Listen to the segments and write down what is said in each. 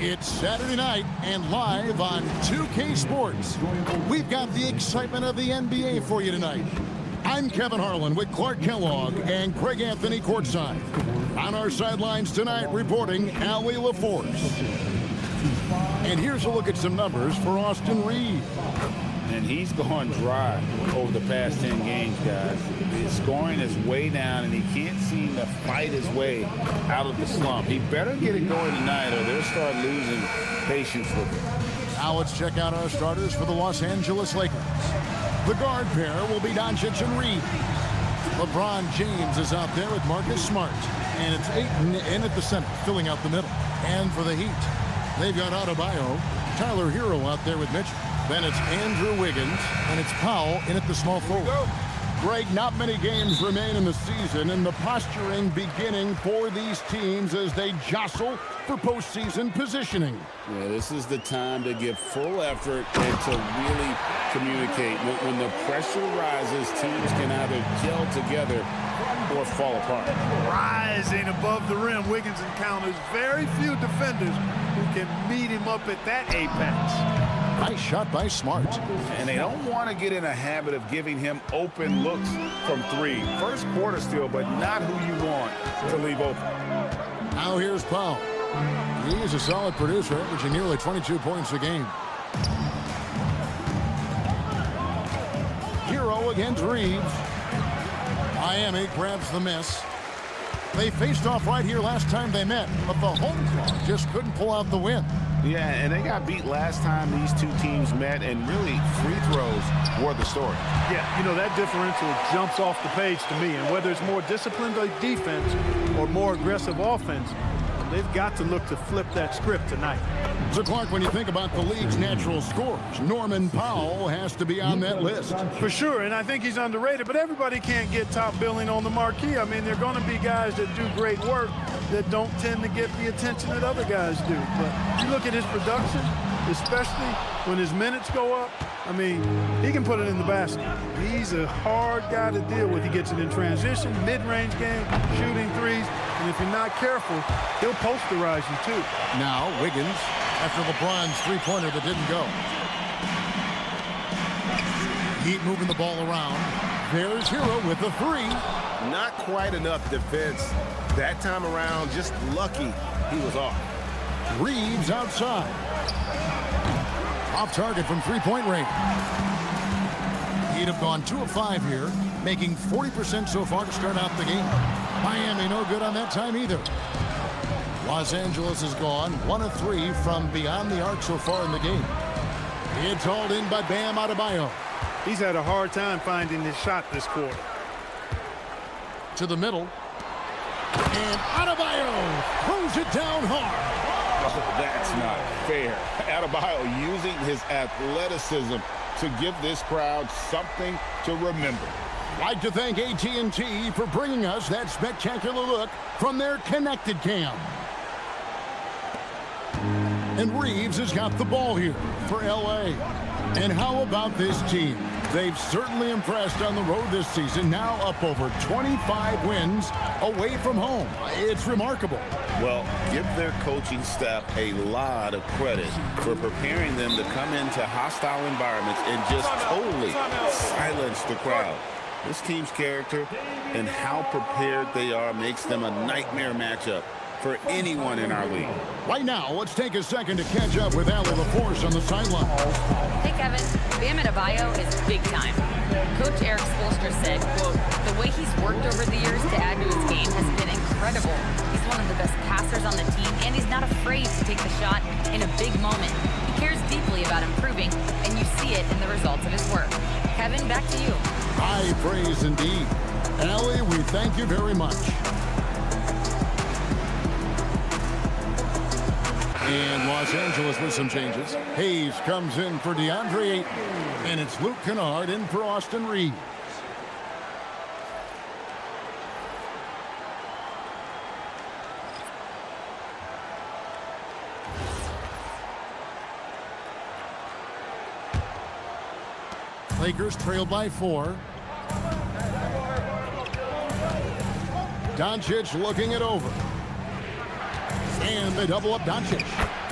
It's Saturday night and live on 2K Sports. We've got the excitement of the NBA for you tonight. I'm Kevin Harlan with Clark Kellogg and Greg Anthony courtside. On our sidelines tonight reporting Allie LaForce. And here's a look at some numbers for Austin Reaves. And he's gone dry over the past 10 games, guys. His scoring is way down, and he can't seem to fight his way out of the slump. He better get it going tonight, or they'll start losing patience with him. Now let's check out our starters for the Los Angeles Lakers. The guard pair will be Doncic and Reaves. LeBron James is out there with Marcus Smart. And it's Ayton in at the center, filling out the middle. And for the Heat, they've got Adebayo, Tyler Hero out there with Mitchell. Then it's Andrew Wiggins, and it's Powell in at the small forward. Greg, not many games remain in the season, and the posturing beginning for these teams as they jostle for postseason positioning. Yeah, this is the time to give full effort and to really communicate. When the pressure rises, teams can either gel together or fall apart. Rising above the rim, Wiggins encounters very few defenders who can meet him up at that apex. Nice shot by Smart. And they don't want to get in a habit of giving him open looks from three. First quarter still, but not who you want to leave open. Now here's Powell. He's a solid producer, averaging nearly 22 points a game. Hero against Reaves. Miami grabs the miss. They faced off right here last time they met, but the home club just couldn't pull out the win. Yeah, and they got beat last time these two teams met, and really free throws were the story. Yeah, you know, that differential jumps off the page to me, and whether it's more disciplined defense or more aggressive offense, they've got to look to flip that script tonight. So, Clark, when you think about the league's natural scorers, Norman Powell has to be on that list. For sure, and I think he's underrated, but everybody can't get top billing on the marquee. I mean, there are going to be guys that do great work that don't tend to get the attention that other guys do. But you look at his production, especially when his minutes go up, I mean, he can put it in the basket. He's a hard guy to deal with. He gets it in transition, mid-range game, shooting threes, and if you're not careful, he'll posterize you too. Now, Wiggins, after LeBron's three-pointer that didn't go. Heat moving the ball around. There's Hero with the three. Not quite enough defense that time around. Just lucky he was off. Reaves outside. Off target from three-point range. He'd have gone 2 of 5 here, making 40% so far to start out the game. Miami no good on that time either. Los Angeles is gone 1 of 3 from beyond the arc so far in the game. It's hauled in by Bam Adebayo. He's had a hard time finding his shot this quarter. To the middle. And Adebayo throws it down hard. Oh, that's not fair. Adebayo using his athleticism to give this crowd something to remember. Like to thank AT&T for bringing us that spectacular look from their connected cam. And Reaves has got the ball here for LA. And how about this team? They've certainly impressed on the road this season, now up over 25 wins away from home. It's remarkable. Well, give their coaching staff a lot of credit for preparing them to come into hostile environments and just totally silence the crowd. This team's character and how prepared they are makes them a nightmare matchup for anyone in our league. Right now, let's take a second to catch up with Allie LaForce on the sideline. Hey, Kevin. Bam Adebayo is big time. Coach Eric Spoelstra said, quote, the way he's worked over the years to add to his game has been incredible. He's one of the best passers on the team, and he's not afraid to take the shot in a big moment. He cares deeply about improving, and you see it in the results of his work. Kevin, back to you. High praise indeed. Allie, we thank you very much. And Los Angeles with some changes. Hayes comes in for DeAndre Ayton. And it's Luke Kennard in for Austin Reaves. Lakers trailed by 4. Doncic looking it over. And they double up Doncic.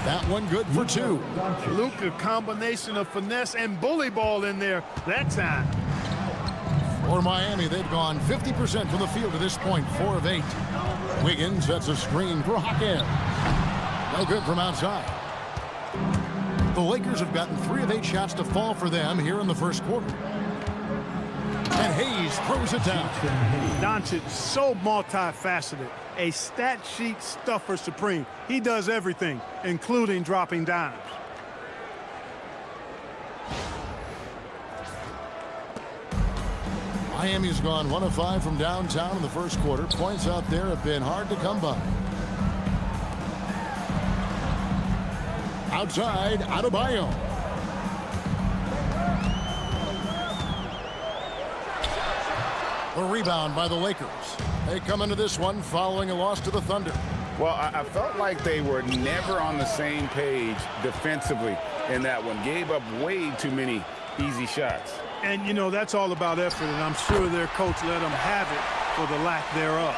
That one good for 2. Luka, combination of finesse and bully ball in there that time. For Miami, they've gone 50% from the field to this point, 4 of 8. Wiggins sets a screen for Hakeem. No good from outside. The Lakers have gotten 3 of 8 shots to fall for them here in the first quarter. And Hayes throws it down. Doncic, so multifaceted. A stat sheet stuffer supreme. He does everything, including dropping dimes. Miami's gone 1 of 5 from downtown in the first quarter. Points out there have been hard to come by. Outside, Adebayo. The rebound by the Lakers. They come into this one following a loss to the Thunder. Well, I felt like they were never on the same page defensively in that one. Gave up way too many easy shots. And, you know, that's all about effort, and I'm sure their coach let them have it for the lack thereof.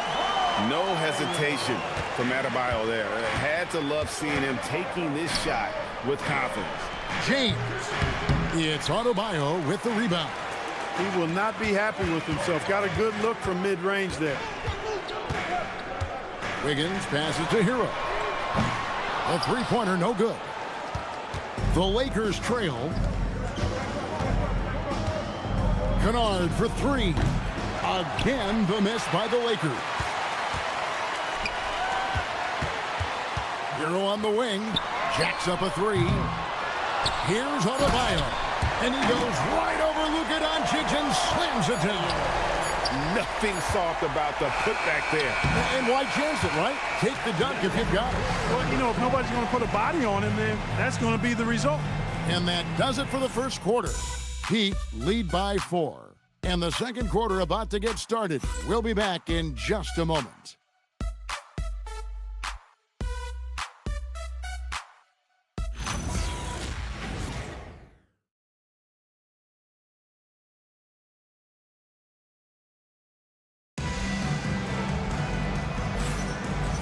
No hesitation from Adebayo there. Had to love seeing him taking this shot with confidence. James. It's Adebayo with the rebound. He will not be happy with himself. Got a good look from mid-range there. Wiggins passes to Hero. A three-pointer, no good. The Lakers trail. Kennard for 3. Again, the miss by the Lakers. Hero on the wing. Jacks up a 3. Here's Adebayo. And he goes right over Luka Doncic and slams it in. Nothing soft about the putback there. And why chance it, right? Take the dunk if you've got it. Well, you know, if nobody's going to put a body on him, then that's going to be the result. And that does it for the first quarter. Heat lead by 4. And the second quarter about to get started. We'll be back in just a moment.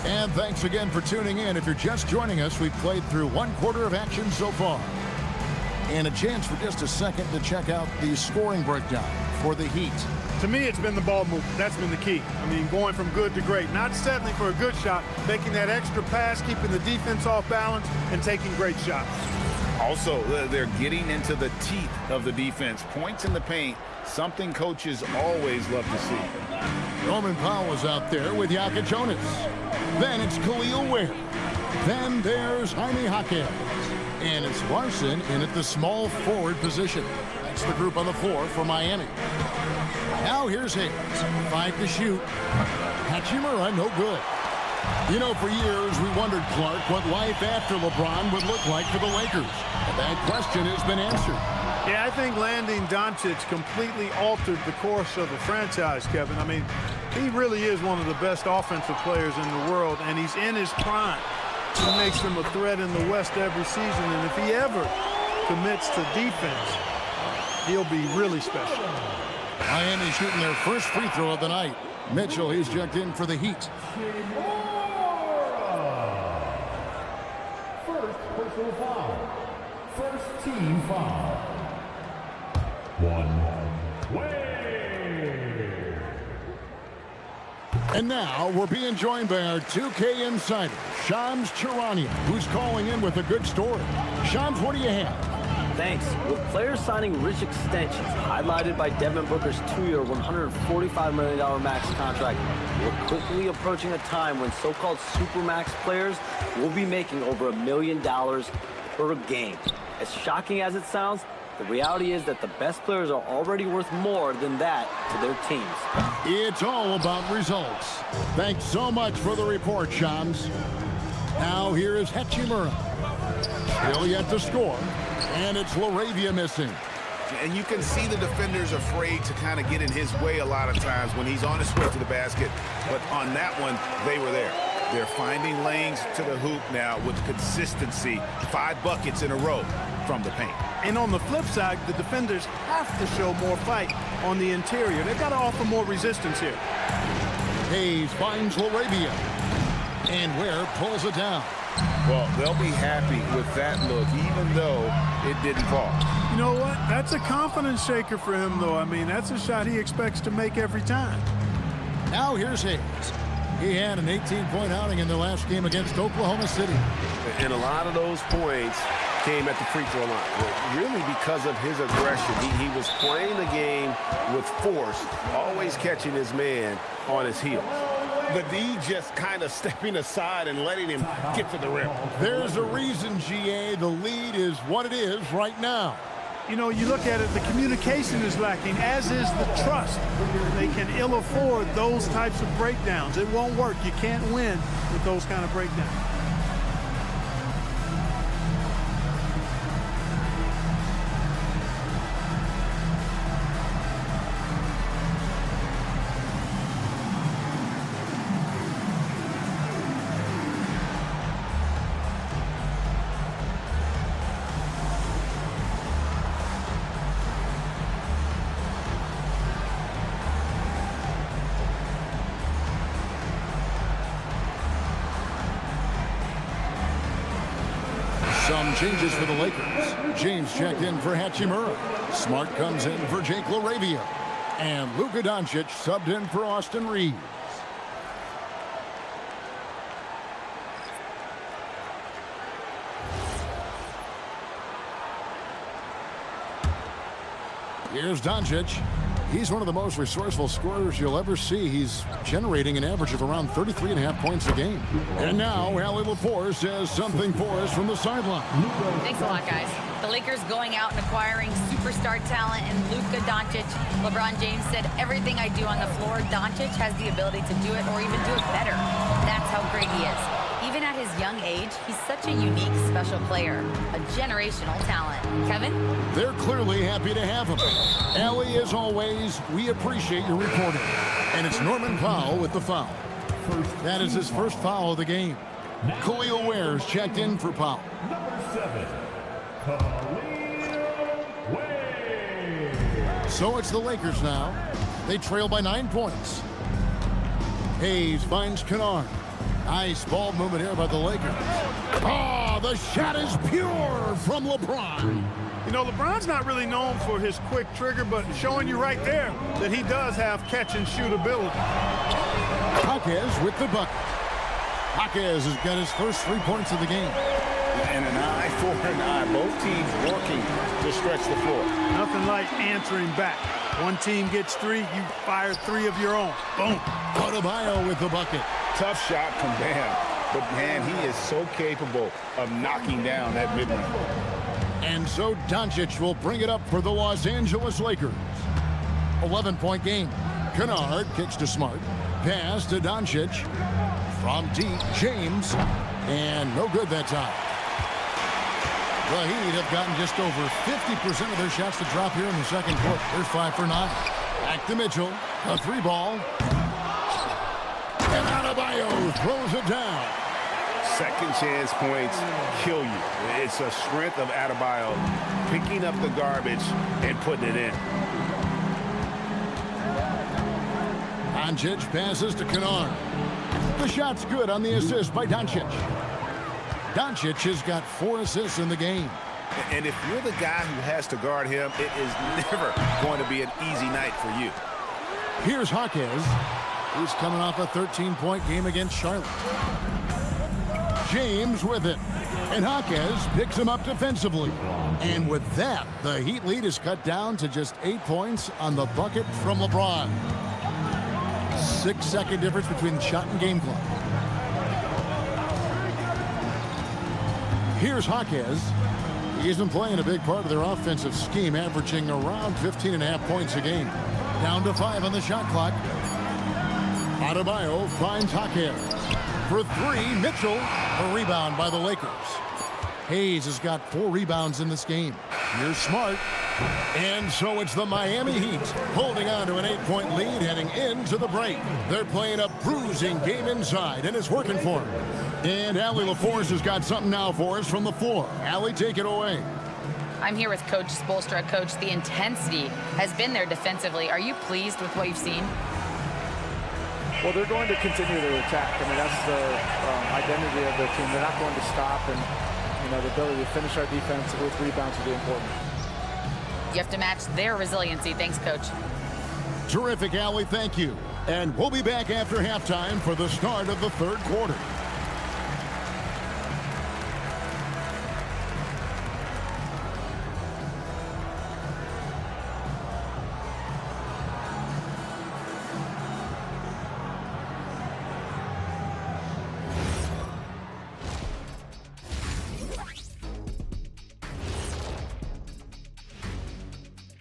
And thanks again for tuning in. If you're just joining us, we've played through 1 quarter of action so far. And a chance for just a second to check out the scoring breakdown for the Heat. To me, it's been the ball movement. That's been the key. I mean, going from good to great. Not settling for a good shot, making that extra pass, keeping the defense off balance, and taking great shots. Also, they're getting into the teeth of the defense. Points in the paint, something coaches always love to see. Norman Powell is out there with Jokic Jonas. Then it's Khalil Ware. Then there's Jaime Hakeem. And it's Larson in at the small forward position. That's the group on the floor for Miami. Now here's Hayes. 5 to shoot. Hachimura, no good. You know, for years we wondered, Clark, what life after LeBron would look like for the Lakers. But that question has been answered. Yeah, I think landing Doncic completely altered the course of the franchise, Kevin. I mean, he really is one of the best offensive players in the world, and he's in his prime. He makes him a threat in the West every season, and if he ever commits to defense, he'll be really special. Miami shooting their first free throw of the night. Mitchell, he's checked in for the Heat. First personal foul. First team foul. 1 way. And now we're being joined by our 2K insider, Shams Charania, who's calling in with a good story. Shams, what do you have? Thanks. With players signing rich extensions, highlighted by Devin Booker's 2-year, $145 million max contract, we're quickly approaching a time when so-called supermax players will be making over $1 million per game. As shocking as it sounds, the reality is that the best players are already worth more than that to their teams. It's all about results. Thanks so much for the report, Shams. Now here is Hachimura. Still yet to score. And it's LaRavia missing. And you can see the defenders afraid to kind of get in his way a lot of times when he's on his way to the basket. But on that one, they were there. They're finding lanes to the hoop now with consistency. 5 buckets in a row from the paint. And on the flip side, the defenders have to show more fight on the interior. They've got to offer more resistance here. Hayes finds LaRavia. And Ware pulls it down. Well, they'll be happy with that look, even though it didn't fall. You know what? That's a confidence shaker for him, though. I mean, that's a shot he expects to make every time. Now here's Hayes. He had an 18-point outing in their last game against Oklahoma City. And a lot of those points came at the free throw line. Really because of his aggression. He was playing the game with force, always catching his man on his heels. The D just kind of stepping aside and letting him get to the rim. There's a reason, GA, the lead is what it is right now. You know, you look at it, the communication is lacking, as is the trust. They can ill afford those types of breakdowns. It won't work. You can't win with those kind of breakdowns. Some changes for the Lakers. James checked in for Hachimura. Smart comes in for Jake LaRavia. And Luka Doncic subbed in for Austin Reeves. Here's Doncic. He's one of the most resourceful scorers you'll ever see. He's generating an average of around 33.5 points a game. And now, Allie LaForce says something for us from the sideline. Thanks a lot, guys. The Lakers going out and acquiring superstar talent in Luka Doncic. LeBron James said, everything I do on the floor, Doncic has the ability to do it or even do it better. That's how great he is. Even at his young age, he's such a unique, special player. A generational talent. Kevin? They're clearly happy to have him. Allie, as always, we appreciate your reporting. And it's Norman Powell with the foul. That is his first foul of the game. Khalil Ware's checked in for Powell. Number 7, Khalil Ware. So it's the Lakers now. They trail by 9 points. Hayes finds Kennard. Nice ball movement here by the Lakers. Oh, the shot is pure from LeBron. You know, LeBron's not really known for his quick trigger, but showing you right there that he does have catch-and-shoot ability. Jaquez with the bucket. Jaquez has got his first 3 points of the game. And an eye for an eye. Both teams working to stretch the floor. Nothing like answering back. One team gets 3, you fire 3 of your own. Boom. Adebayo with the bucket. Tough shot from Bam. But, man, he is so capable of knocking down that mid-range. And so Doncic will bring it up for the Los Angeles Lakers. 11-point game. Kennard kicks to Smart. Pass to Doncic. From deep, James. And no good that time. The Heat have gotten just over 50% of their shots to drop here in the second quarter. They're 5 for 9. Back to Mitchell. A 3-ball. And Adebayo throws it down. Second chance points kill you. It's a strength of Adebayo picking up the garbage and putting it in. Doncic passes to Kennard. The shot's good on the assist by Doncic. Doncic has got 4 assists in the game. And if you're the guy who has to guard him, it is never going to be an easy night for you. Here's Jaquez. He's coming off a 13-point game against Charlotte. James with it. And Jaquez picks him up defensively. And with that, the Heat lead is cut down to just 8 points on the bucket from LeBron. 6-second difference between the shot and game clock. Here's Jaquez. He's been playing a big part of their offensive scheme, averaging around 15.5 points a game. Down to 5 on the shot clock. Adebayo finds Jaquez. For 3, Mitchell. A rebound by the Lakers. Hayes has got 4 rebounds in this game. Here's Smart. And so it's the Miami Heat holding on to an 8-point lead heading into the break. They're playing a bruising game inside, and it's working for them. And Allie LaForce has got something now for us from the floor. Allie, take it away. I'm here with Coach Spoelstra. Coach, the intensity has been there defensively. Are you pleased with what you've seen? Well, they're going to continue to attack. I mean, that's the identity of their team. They're not going to stop, and the ability to finish our defense with rebounds will be important. You have to match their resiliency. Thanks, Coach. Terrific, Allie. Thank you. And we'll be back after halftime for the start of the third quarter.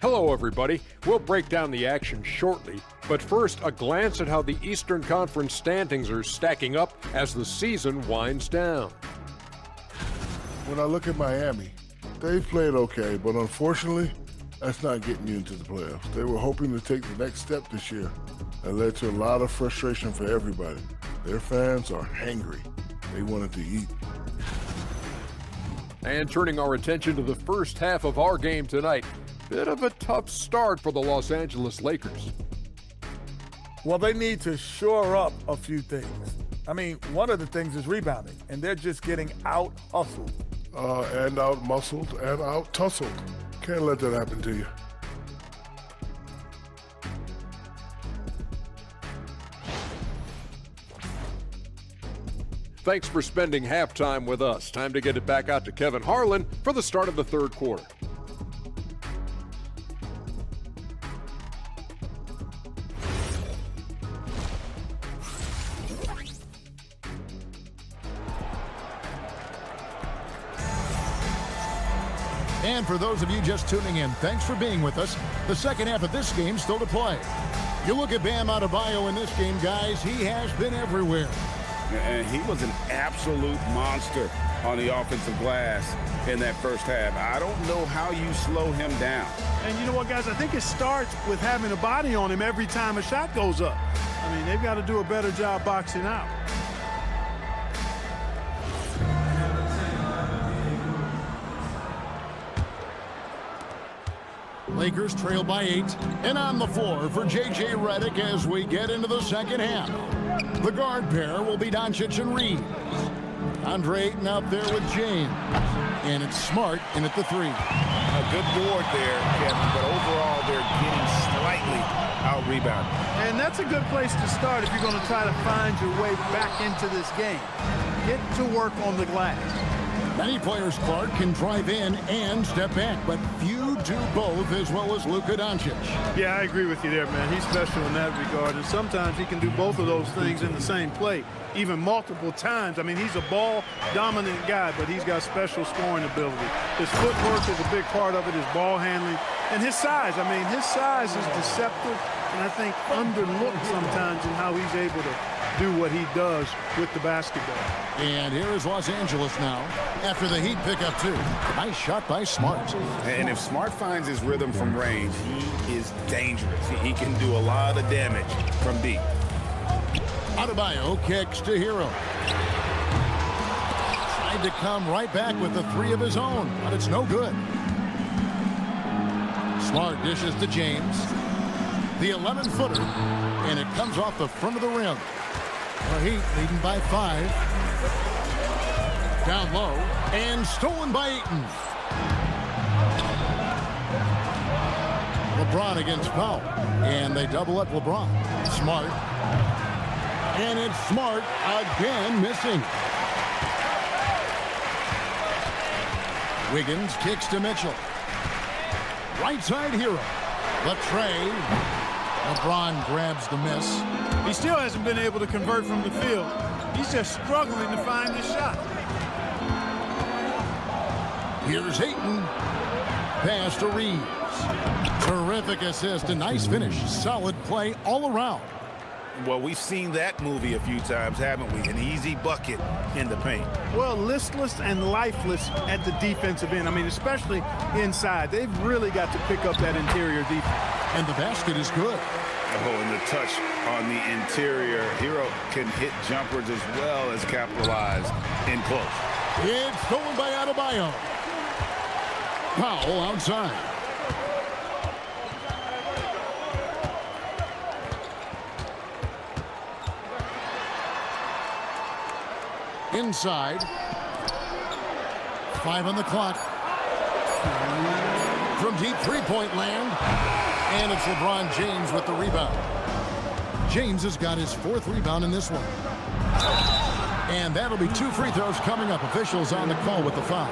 Hello, everybody. We'll break down the action shortly, but first, a glance at how the Eastern Conference standings are stacking up as the season winds down. When I look at Miami, they've played okay, but unfortunately, that's not getting you into the playoffs. They were hoping to take the next step this year. That led to a lot of frustration for everybody. Their fans are hangry. They wanted to eat. And turning our attention to the first half of our game tonight, bit of a tough start for the Los Angeles Lakers. Well, they need to shore up a few things. I mean, one of the things is rebounding, and they're just getting out-hustled. And out-muscled and out-tussled. Can't let that happen to you. Thanks for spending halftime with us. Time to get it back out to Kevin Harlan for the start of the third quarter. And for those of you just tuning in, thanks for being with us. The second half of this game still to play. You look at Bam Adebayo in this game, guys, he has been everywhere. And he was an absolute monster on the offensive glass in that first half. I don't know how you slow him down. And you know what, guys? I think it starts with having a body on him every time a shot goes up. I mean, they've got to do a better job boxing out. Lakers trail by 8, and on the floor for J.J. Redick as we get into the second half. The guard pair will be Doncic and Reeves. Andre Ayton out there with James. And it's Smart in at the 3. A good board there, Kevin, but overall they're getting slightly out-rebounded. And that's a good place to start if you're going to try to find your way back into this game. Get to work on the glass. Many players, Clark, can drive in and step back, but few do both as well as Luka Doncic. Yeah, I agree with you there, man. He's special in that regard, and sometimes he can do both of those things in the same play, even multiple times. I mean, he's a ball-dominant guy, but he's got special scoring ability. His footwork is a big part of it, his ball handling, and his size. I mean, his size is deceptive, and I think underlooked sometimes in how he's able to do what he does with the basketball. And here is Los Angeles now after the Heat pick up 2. Nice shot by Smart. And if Smart finds his rhythm from range, he is dangerous. He can do a lot of damage from deep. Adebayo kicks to Hero. Tried to come right back with the 3 of his own, but it's no good. Smart dishes to James. The 11-footer, and it comes off the front of the rim. The Heat leading by 5. Down low, and stolen by Ayton. LeBron against Powell, and they double up LeBron. Smart. And it's Smart again missing. Wiggins kicks to Mitchell. Right side Hero. The tray. LeBron grabs the miss. He still hasn't been able to convert from the field. He's just struggling to find his shot. Here's Ayton. Pass to Reeves. Terrific assist, a nice finish. Solid play all around. Well, we've seen that movie a few times, haven't we? An easy bucket in the paint. Well, listless and lifeless at the defensive end. I mean, especially inside. They've really got to pick up that interior defense. And the basket is good. Oh, and the touch on the interior. Hero can hit jumpers as well as capitalize in close. It's stolen by Adebayo. Powell outside. Inside. 5 on the clock. From deep three-point land. And it's LeBron James with the rebound. James has got his 4th rebound in this one. And that'll be 2 free throws coming up. Officials on the call with the foul.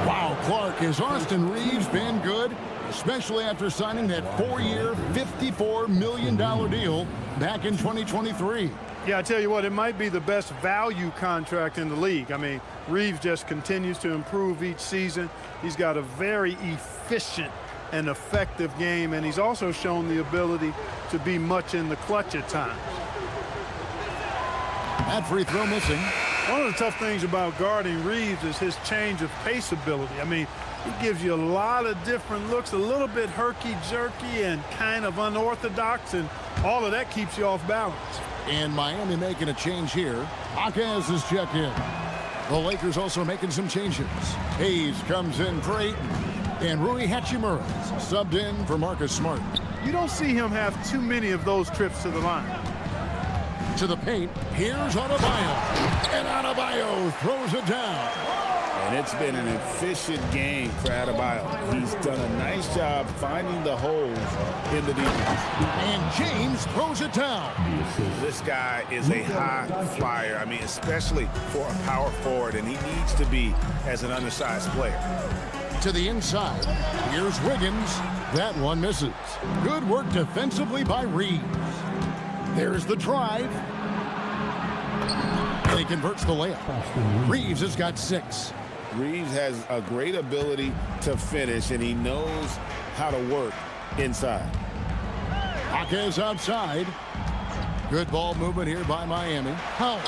Wow, Clark, has Austin Reeves been good? Especially after signing that 4-year, $54 million deal back in 2023. Yeah, I tell you what, it might be the best value contract in the league. I mean, Reeves just continues to improve each season. He's got a very efficient and effective game, and he's also shown the ability to be much in the clutch at times. That free throw missing. One of the tough things about guarding Reeves is his change of pace ability. I mean, he gives you a lot of different looks, a little bit herky-jerky and kind of unorthodox, and all of that keeps you off balance. And Miami making a change here. Jaquez is checked in. The Lakers also making some changes. Hayes comes in for Ayton. And Rui Hachimura subbed in for Marcus Smart. You don't see him have too many of those trips to the line. To the paint, here's Adebayo. And Adebayo throws it down. And it's been an efficient game for Adebayo. He's done a nice job finding the holes in the defense. And James throws it down. This guy is a high flyer. I mean, especially for a power forward, and he needs to be as an undersized player. To the inside, here's Wiggins. That one misses. Good work defensively by Reeves. There's the drive. And he converts the layup. Reeves has got 6. Reeves has a great ability to finish, and he knows how to work inside. Jaquez outside. Good ball movement here by Miami. Howard.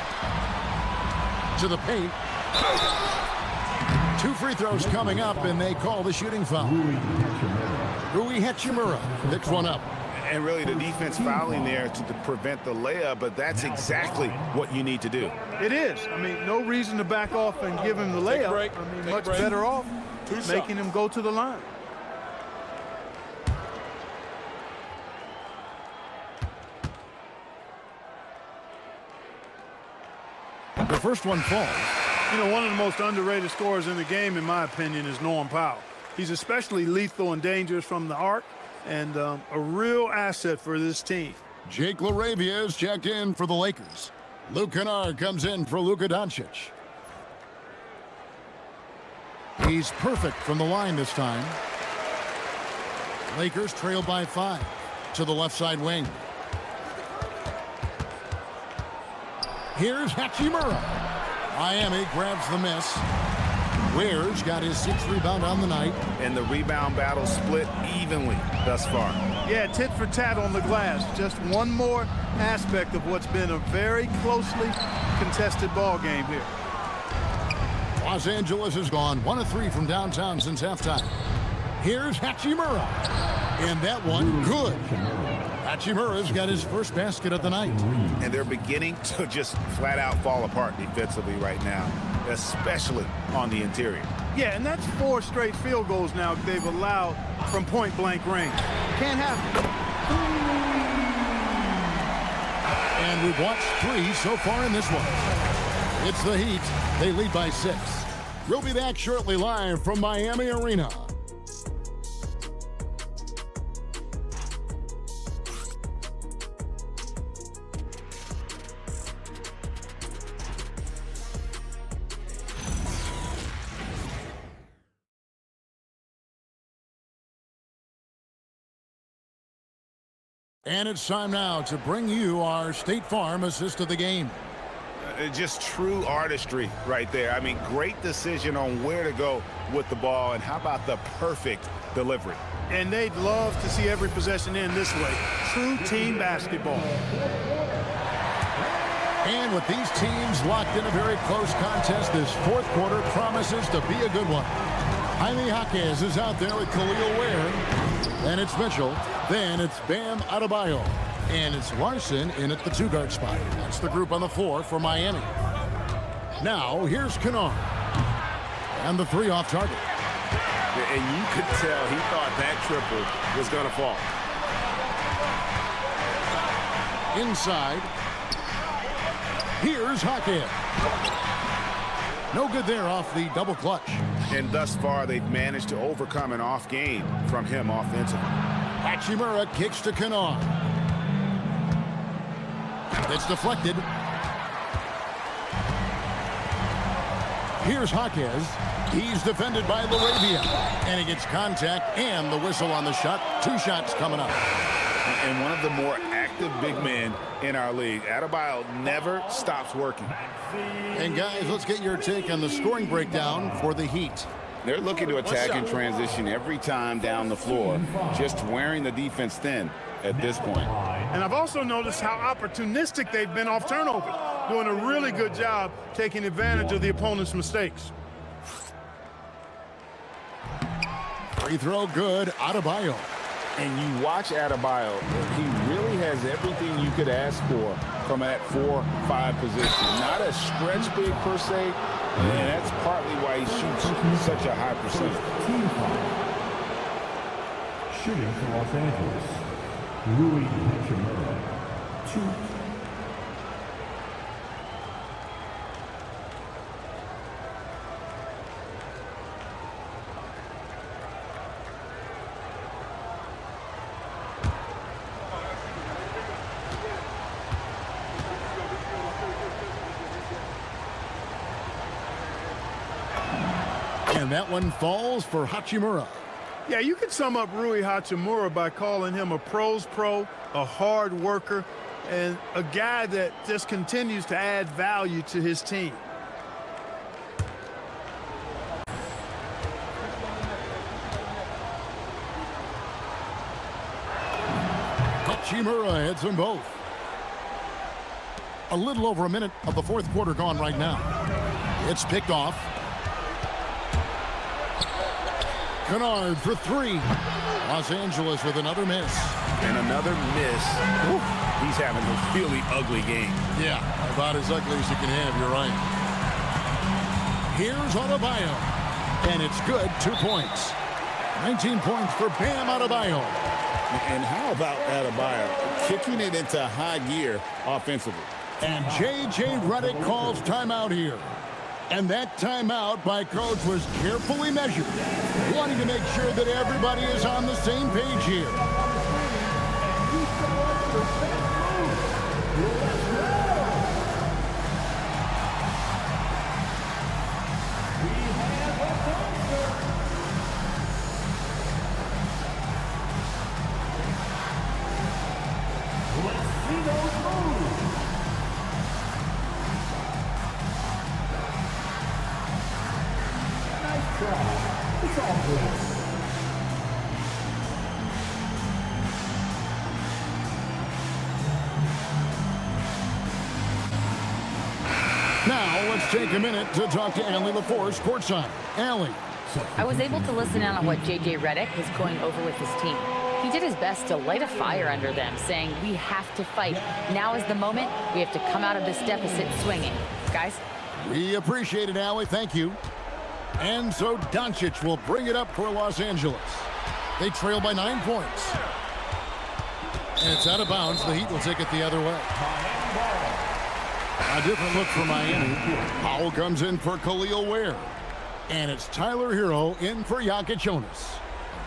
To the paint. 2 free throws coming up, and they call the shooting foul. Rui Hachimura picks one up. And really the defense fouling there to prevent the layup, but that's exactly what you need to do. It is. I mean, no reason to back off and give him the layup. I mean, much better off making him go to the line. The first one falls. You know, one of the most underrated scorers in the game, in my opinion, is Norm Powell. He's especially lethal and dangerous from the arc, and a real asset for this team. Jake LaRavia is checked in for the Lakers. Luke Kennard comes in for Luka Doncic. He's perfect from the line this time. Lakers trail by 5 to the left side wing. Here's Hachimura. Miami grabs the miss. Ware's got his 6th rebound on the night. And the rebound battle split evenly thus far. Yeah, tit for tat on the glass. Just one more aspect of what's been a very closely contested ball game here. Los Angeles has gone 1 of 3 from downtown since halftime. Here's Hachimura. And that one, good. Hachimura's got his first basket of the night. And they're beginning to just flat out fall apart defensively right now, especially on the interior. Yeah, and that's 4 straight field goals now they've allowed from point-blank range. Can't happen. And we've watched 3 so far in this one. It's the Heat. They lead by 6. We'll be back shortly live from Miami Arena. And it's time now to bring you our State Farm assist of the game. Just true artistry right there. I mean, great decision on where to go with the ball, and how about the perfect delivery. And they'd love to see every possession end this way. True team basketball. And with these teams locked in a very close contest, this 4th quarter promises to be a good one. Jaime Jaquez is out there with Khalil Ware. Then it's Mitchell. Then it's Bam Adebayo. And it's Larson in at the 2-guard spot. That's the group on the floor for Miami. Now, here's Kennard. And the 3 off target. And you could tell he thought that triple was going to fall. Inside. Here's Hawkins. No good there off the double clutch. And thus far, they've managed to overcome an off game from him offensively. Hachimura kicks to Kennard. It's deflected. Here's Hawkins. He's defended by LaRavia. And he gets contact and the whistle on the shot. 2 shots coming up. And one of the more active big men in our league. Adebayo never stops working. And guys, let's get your take on the scoring breakdown for the Heat. They're looking to attack in transition every time down the floor, just wearing the defense thin at this point. And I've also noticed how opportunistic they've been off turnovers, doing a really good job taking advantage of the opponent's mistakes. Free throw good, Adebayo. And you watch Adebayo, he really has everything you could ask for from that 4-5 position. Not a stretch big per se, and that's partly why he shoots such a high percentage. Shooting for Los Angeles, Rui Hachimura, 2. And that one falls for Hachimura. Yeah, you could sum up Rui Hachimura by calling him a pro's pro, a hard worker, and a guy that just continues to add value to his team. Hachimura hits them both. A little over a minute of the fourth quarter gone right now. It's picked off. Kennard for 3. Los Angeles with another miss. And another miss. Woo. He's having a really ugly game. Yeah, about as ugly as you can have, you're right. Here's Adebayo. And it's good, 2 points. 19 points for Bam Adebayo. And how about Adebayo kicking it into high gear offensively? And J.J. Redick calls timeout here. And that timeout by Coach was carefully measured, wanting to make sure that everybody is on the same page here. Let's see those moves. Nice try. It's all good. Now, let's take a minute to talk to Allie LaForce courtside. Allie. I was able to listen in on what J.J. Redick was going over with his team. He did his best to light a fire under them, saying, we have to fight. Now is the moment. We have to come out of this deficit swinging. Guys? We appreciate it, Allie. Thank you. And so Doncic will bring it up for Los Angeles. They trail by 9 points. And it's out of bounds. The Heat will take it the other way. A different look for Miami. Powell comes in for Khalil Ware. And it's Tyler Hero in for Jokic Jonas.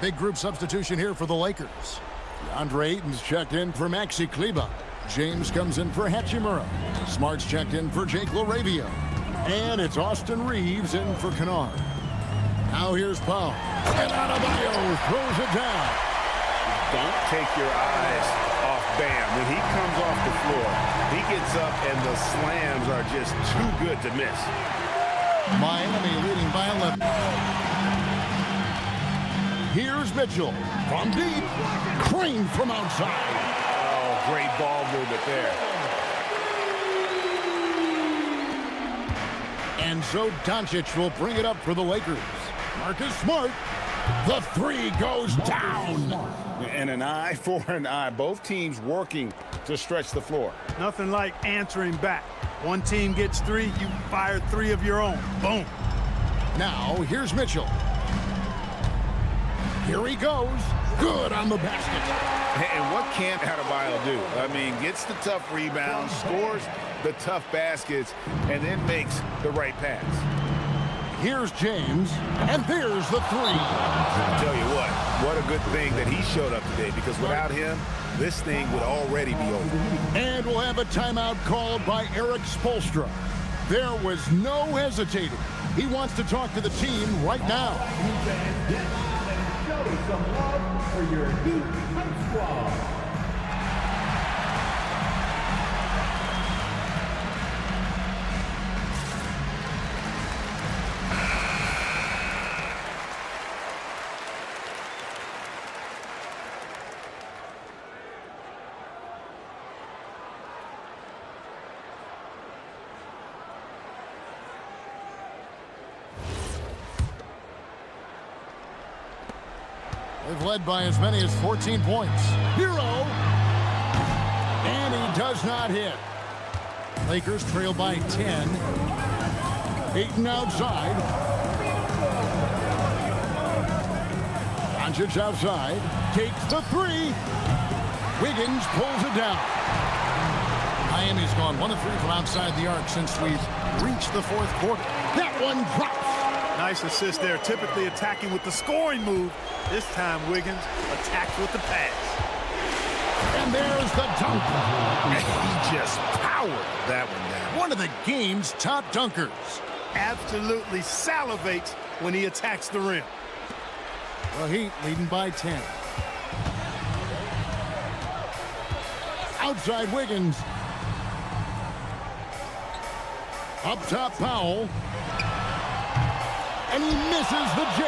Big group substitution here for the Lakers. DeAndre Ayton's checked in for Maxi Kleber. James comes in for Hachimura. Smart's checked in for Jake LaRavia. And it's Austin Reeves in for Kennard. Now here's Powell. And Adebayo throws it down. Don't take your eyes off Bam. When he comes off the floor, he gets up and the slams are just too good to miss. Miami leading by 11. Here's Mitchell from deep. Crane from outside. Oh, great ball movement there. And so Doncic will bring it up for the Lakers. Marcus Smart. The 3 goes down. And an eye for an eye. Both teams working to stretch the floor. Nothing like answering back. One team gets 3, you fire 3 of your own. Boom. Now, here's Mitchell. Here he goes. Good on the basket. And what can't Adebayo do? I mean, gets the tough rebound, scores the tough baskets and then makes the right pass. Here's James, and there's the three. I'll tell you what a good thing that he showed up today, because without him, this thing would already be over. And we'll have a timeout called by Erik Spoelstra. There was no hesitating. He wants to talk to the team right now. Show some love for your Heat High Squad. They've led by as many as 14 points. Hero! And he does not hit. Lakers trail by 10. Ayton outside. Doncic outside. Takes the three. Wiggins pulls it down. Miami's gone 1 of 3 from outside the arc since we've reached the fourth quarter. That one drops. Nice assist there. Typically attacking with the scoring move. This time, Wiggins attacks with the pass. And there's the dunk. He just powered that one down. One of the game's top dunkers. Absolutely salivates when he attacks the rim. The Heat leading by 10. Outside Wiggins. Up top Powell. And he misses the J.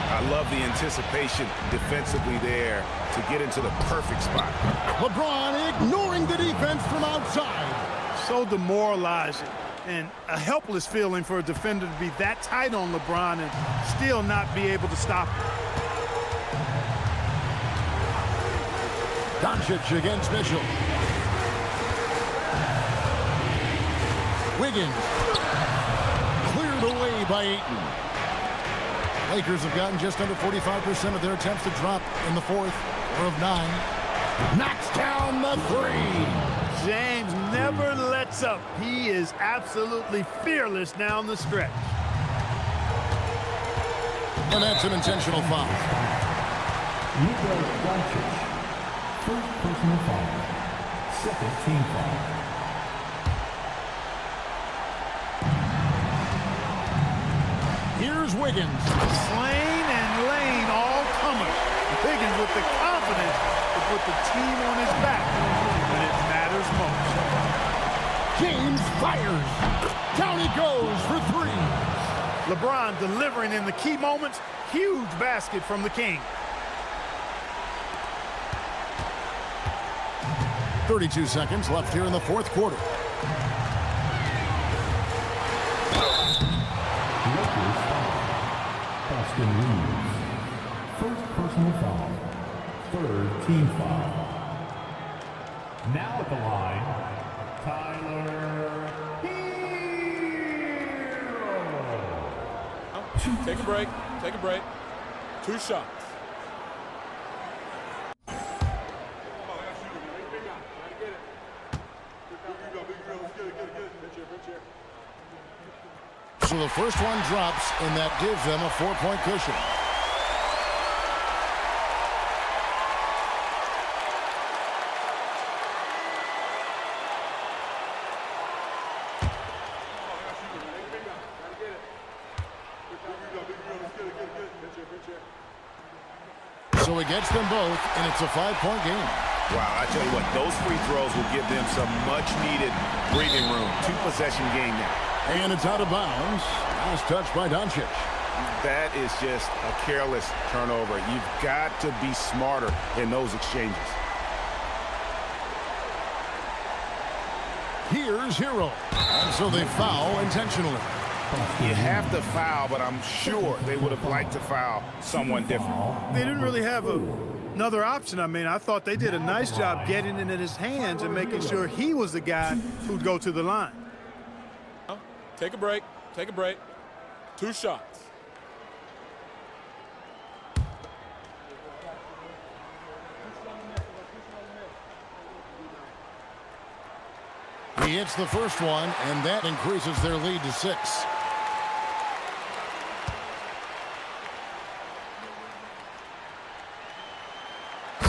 I love the anticipation defensively there to get into the perfect spot. LeBron ignoring the defense from outside. So demoralizing and a helpless feeling for a defender to be that tight on LeBron and still not be able to stop him. Doncic against Mitchell. Wiggins. Cleared away by Ayton. Lakers have gotten just under 45% of their attempts to drop in the fourth, 4 of 9. Knocks down the three. James never lets up. He is absolutely fearless down the stretch. And that's an intentional foul. Luka Doncic. First personal foul. Second team foul. Here's Wiggins. Slain and Lane all comers. Wiggins with the confidence to put the team on his back when it matters most. James fires. Down he goes for three. LeBron delivering in the key moments. Huge basket from the King. 32 seconds left here in the fourth quarter. Austin Reeves. First personal foul. Third team foul. Now at the line, Tyler Hero. Take a break. Take a break. 2 shots. So the first one drops, and that gives them a 4-point cushion. So it gets them both, and it's a 5-point game. Wow, I tell you what, those free throws will give them some much-needed breathing room. 2-possession game now. And it's out of bounds. Last touch by Doncic. That is just a careless turnover. You've got to be smarter in those exchanges. Here's Hero. And so they foul intentionally. You have to foul, but I'm sure they would have liked to foul someone different. They didn't really have another option. I mean, I thought they did a nice job getting it in his hands and making sure he was the guy who'd go to the line. Take a break. Take a break. 2 shots. He hits the first one, and that increases their lead to 6.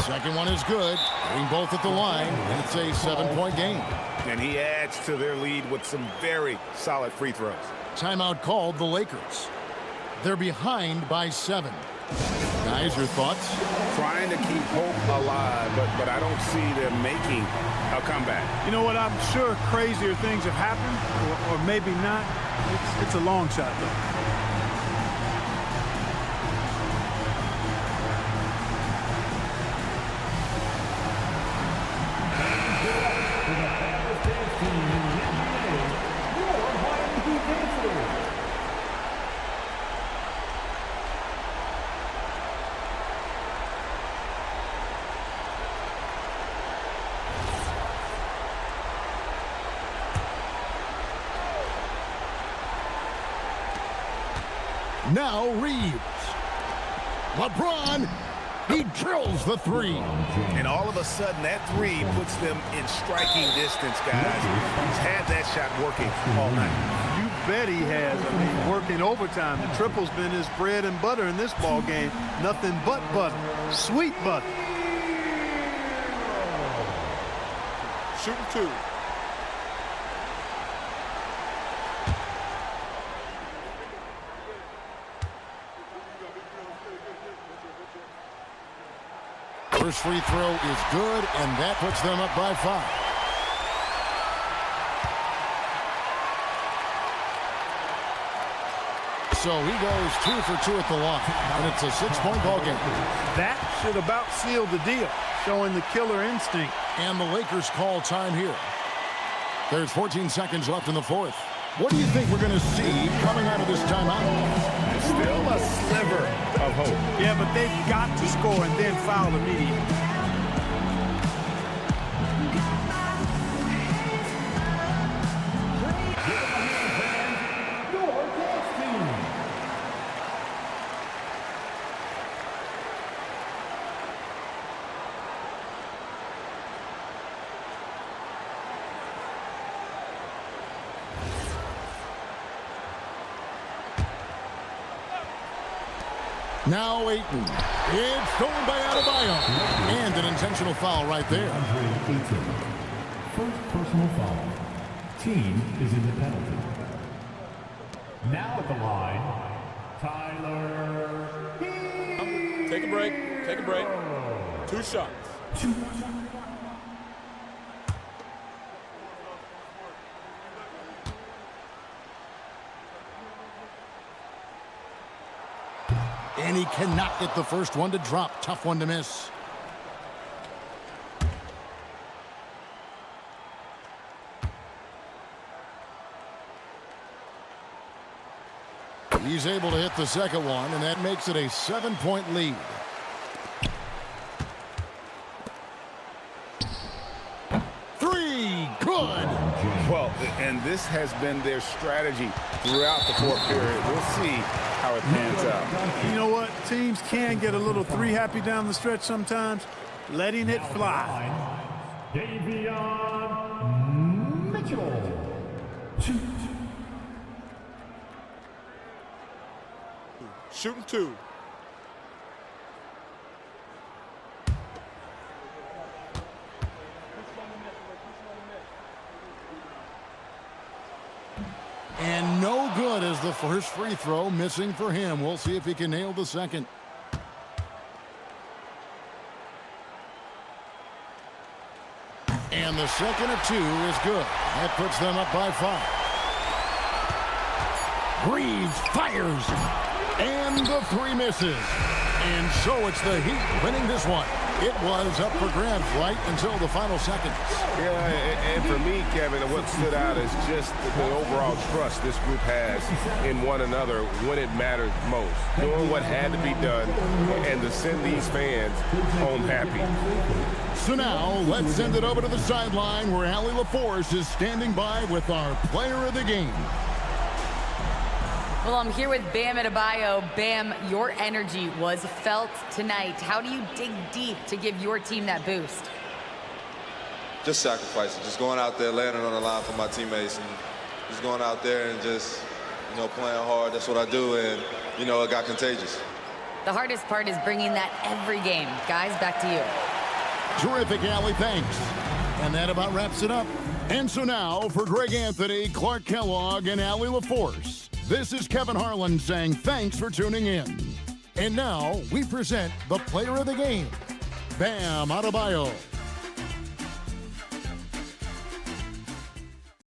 Second one is good. Hitting both at the line, and it's a 7-point game. And he adds to their lead with some very solid free throws. Timeout called the Lakers. They're behind by 7. Guys, your thoughts? Trying to keep hope alive, but I don't see them making a comeback. You know what? I'm sure crazier things have happened, or maybe not. It's a long shot, though. Now Reeves. LeBron, he drills the 3. And all of a sudden, that 3 puts them in striking distance, guys. He's had that shot working all night. You bet he has. I mean, working overtime. The triple's been his bread and butter in this ball game. Nothing but butter. Sweet butter. Shooting 2. First free throw is good, and that puts them up by 5. So he goes 2 for 2 at the line, and it's a 6-point ball game. That should about seal the deal, showing the killer instinct. And the Lakers call time here. There's 14 seconds left in the 4th. What do you think we're going to see coming out of this timeout? Still a sliver of hope. Yeah, but they've got to score and then foul immediately. Now Ayton. It's stolen by Adebayo. And an intentional foul right there. First personal foul. Team is in the penalty. Now at the line, Tyler. Take a break. Take a break. 2 shots. And he cannot get the first one to drop. Tough one to miss. He's able to hit the second one, and that makes it a 7-point lead. Three, good. Well, and this has been their strategy throughout the 4th period. We'll see how it pans out. You know what? Teams can get a little 3-happy down the stretch sometimes. Letting it fly. Davion Mitchell. Shooting 2. And no good as the first free throw missing for him. We'll see if he can nail the second. And the second of 2 is good. That puts them up by 5. Reeves fires. And the 3 misses. And so it's the Heat winning this one. It was up for grabs right until the final seconds. Yeah, and for me, Kevin, what stood out is just the overall trust this group has in one another when it mattered most. Doing what had to be done and to send these fans home happy. So now, let's send it over to the sideline where Allie LaForce is standing by with our player of the game. Well, I'm here with Bam Adebayo. Bam, your energy was felt tonight. How do you dig deep to give your team that boost? just sacrificing, just going out there, laying it on the line for my teammates, and just going out there and just, playing hard. That's what I do, and, it got contagious. The hardest part is bringing that every game. Guys, back to you. Terrific, Allie. Thanks. And that about wraps it up. And so now, for Greg Anthony, Clark Kellogg, and Allie LaForce, this is Kevin Harlan saying thanks for tuning in. And now, we present the player of the game, Bam Adebayo.